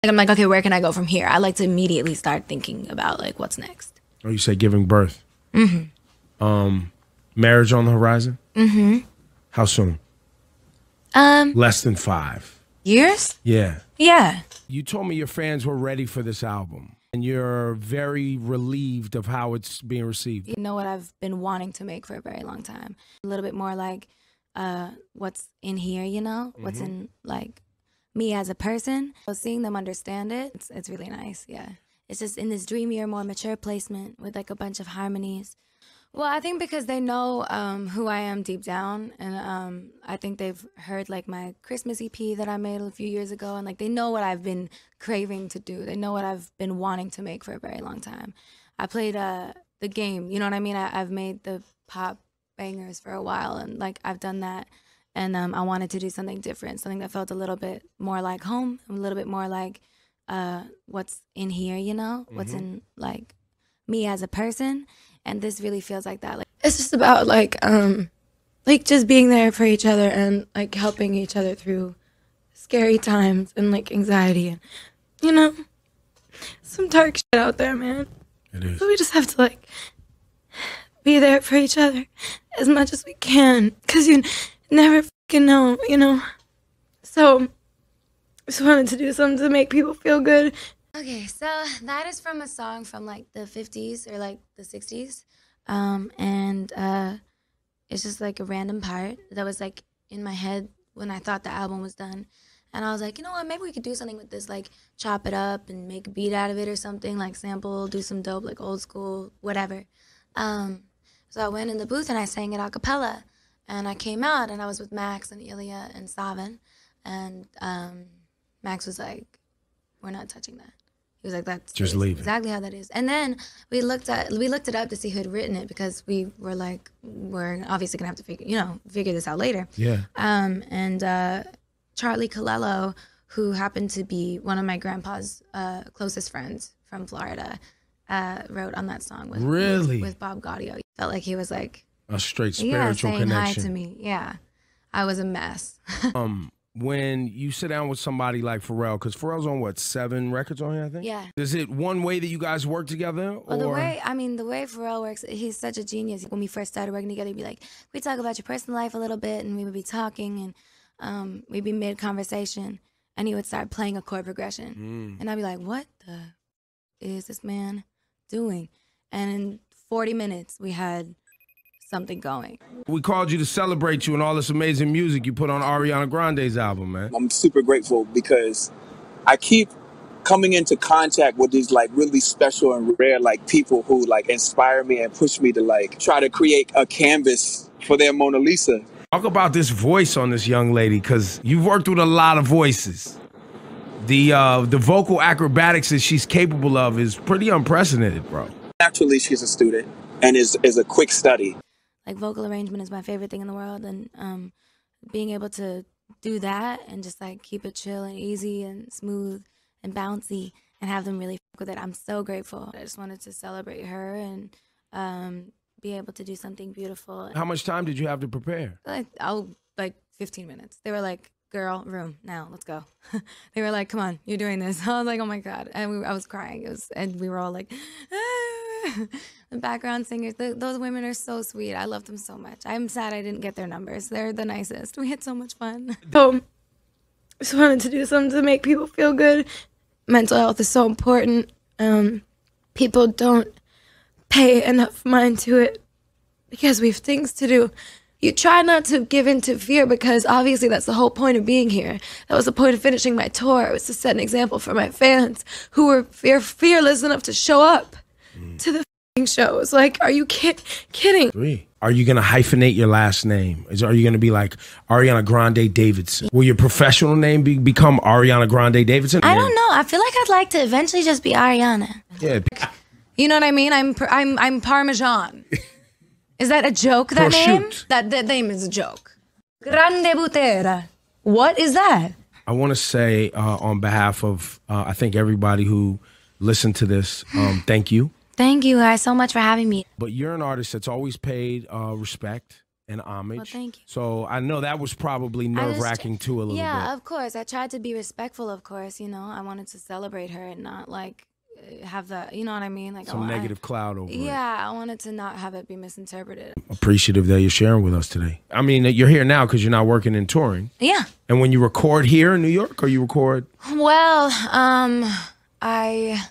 I'm like, okay, where can I go from here? I like to immediately start thinking about like what's next. Oh, you say giving birth. Marriage on the horizon? How soon? Less than 5 years? Yeah. Yeah. You told me your fans were ready for this album, and you're very relieved of how it's being received. You know what I've been wanting to make for a very long time. A little bit more like what's in here, you know? What's in like me as a person. So seeing them understand it, it's really nice, yeah. It's just in this dreamier, more mature placement with like a bunch of harmonies. Well, I think because they know who I am deep down, and I think they've heard like my Christmas EP that I made a few years ago, and like they know what I've been craving to do. They know what I've been wanting to make for a very long time. I played the game, you know what I mean? I've made the pop bangers for a while, and like I've done that, and I wanted to do something different, something that felt a little bit more like home, a little bit more like what's in here, you know? What's in like me as a person. And this really feels like that. Like it's just about like just being there for each other and like helping each other through scary times and like anxiety and, you know, some dark shit out there, man. It is. So we just have to like be there for each other as much as we can, because you never fucking know, you know. So I just wanted to do something to make people feel good. Okay, so that is from a song from like the 50s or like the 60s. And it's just like a random part that was like in my head when I thought the album was done. And I was like, you know what, maybe we could do something with this, like chop it up and make a beat out of it or something, like sample, do some dope, like old school, whatever. So I went in the booth and I sang it a cappella. And I came out and I was with Max and Ilya and Savan. And Max was like, we're not touching that. He was like, that's just leave exactly how that is. And then we looked it up to see who had written it, because we were like, we're obviously gonna have to figure this out later. Yeah. And Charlie Colello, who happened to be one of my grandpa's closest friends from Florida, wrote on that song with Bob Gaudio. Felt like he was like a straight spiritual saying connection. Hi to me. Yeah, I was a mess. When you sit down with somebody like Pharrell, because Pharrell's on what, 7 records on here, I think? Yeah. Is it one way that you guys work together? Well, the way Pharrell works, he's such a genius. When we first started working together, he'd be like, we'd talk about your personal life a little bit, and we would be talking, and we'd be mid-conversation, and he would start playing a chord progression. And I'd be like, what the is this man doing? And in 40 minutes, we had something going. We called you to celebrate you and all this amazing music you put on Ariana Grande's album, man. I'm super grateful because I keep coming into contact with these like really special and rare like people who like inspire me and push me to like try to create a canvas for their Mona Lisa. Talk about this voice on this young lady, because you've worked with a lot of voices. The vocal acrobatics that she's capable of is pretty unprecedented, bro. Naturally, she's a student and is a quick study. Like vocal arrangement is my favorite thing in the world, and being able to do that and just like keep it chill and easy and smooth and bouncy and have them really fuck with it, I'm so grateful. I just wanted to celebrate her and be able to do something beautiful. How much time did you have to prepare? Like 15 minutes. They were like, girl, room, now, let's go. They were like, come on, you're doing this. I was like, oh my God. And I was crying. And we were all like, ah. The background singers, those women are so sweet. I love them so much. I'm sad I didn't get their numbers. They're the nicest. We had so much fun. So, just wanted to do something to make people feel good. Mental health is so important. People don't pay enough mind to it because we have things to do. You try not to give in to fear, because obviously that's the whole point of being here. That was the point of finishing my tour. It was to set an example for my fans who were fearless enough to show up to the shows. Like, are you kidding? Are you going to hyphenate your last name? Are you going to be like Ariana Grande Davidson? Will your professional name become Ariana Grande Davidson? I don't know. I feel like I'd like to eventually just be Ariana. Yeah. You know what I mean? I'm Parmesan. Is that a joke, that name? That name is a joke. Grande Butera. What is that? I want to say on behalf of, I think, everybody who listened to this, thank you. Thank you guys so much for having me. But you're an artist that's always paid respect and homage. Well, thank you. So I know that was probably nerve-wracking too a little bit. Yeah, of course. I tried to be respectful, of course. You know, I wanted to celebrate her and not like have the, you know what I mean? Like Some negative cloud over it. Yeah, I wanted to not have it be misinterpreted. Appreciative that you're sharing with us today. I mean, you're here now because you're not working and touring. Yeah. And when you record here in New York, or you record? Well, I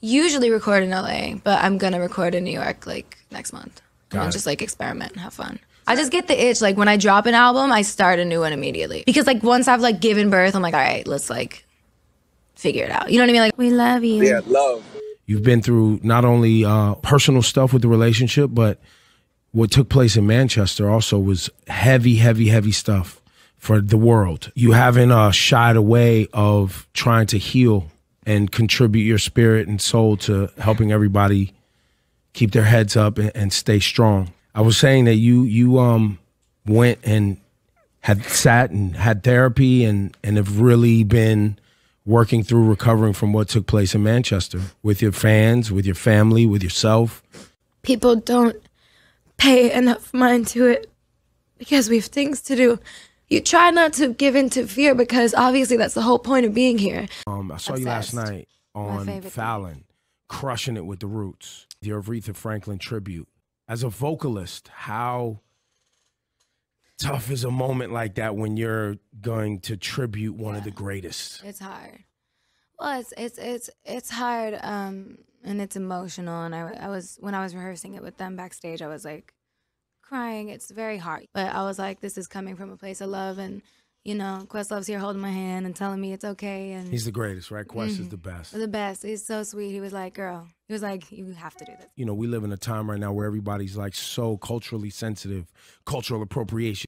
usually record in LA, but I'm gonna record in New York like next month. And then just like experiment and have fun. I just get the itch, like when I drop an album, I start a new one immediately. Because like once I've like given birth, I'm like, all right, let's like figure it out. You know what I mean? Like, we love you. Yeah, love. You've been through not only personal stuff with the relationship, but what took place in Manchester also was heavy, heavy, heavy stuff for the world. You haven't shied away of trying to heal and contribute your spirit and soul to helping everybody keep their heads up and stay strong. I was saying that you went and had sat and had therapy and have really been working through recovering from what took place in Manchester with your fans, with your family, with yourself. People don't pay enough mind to it because we have things to do. You try not to give in to fear because obviously that's the whole point of being here. I saw you last night on Fallon, crushing it with the Roots, your Aretha Franklin tribute. As a vocalist, how tough is a moment like that when you're going to tribute one of the greatest? It's hard. Well, it's hard, and it's emotional. And I was when I was rehearsing it with them backstage, I was like crying. It's very hard, but I was like, this is coming from a place of love, and you know, Questlove's here holding my hand and telling me it's okay. And he's the greatest, right? Quest is the best. The best. He's so sweet. He was like, girl. He was like, you have to do this. You know, we live in a time right now where everybody's like so culturally sensitive, cultural appropriation.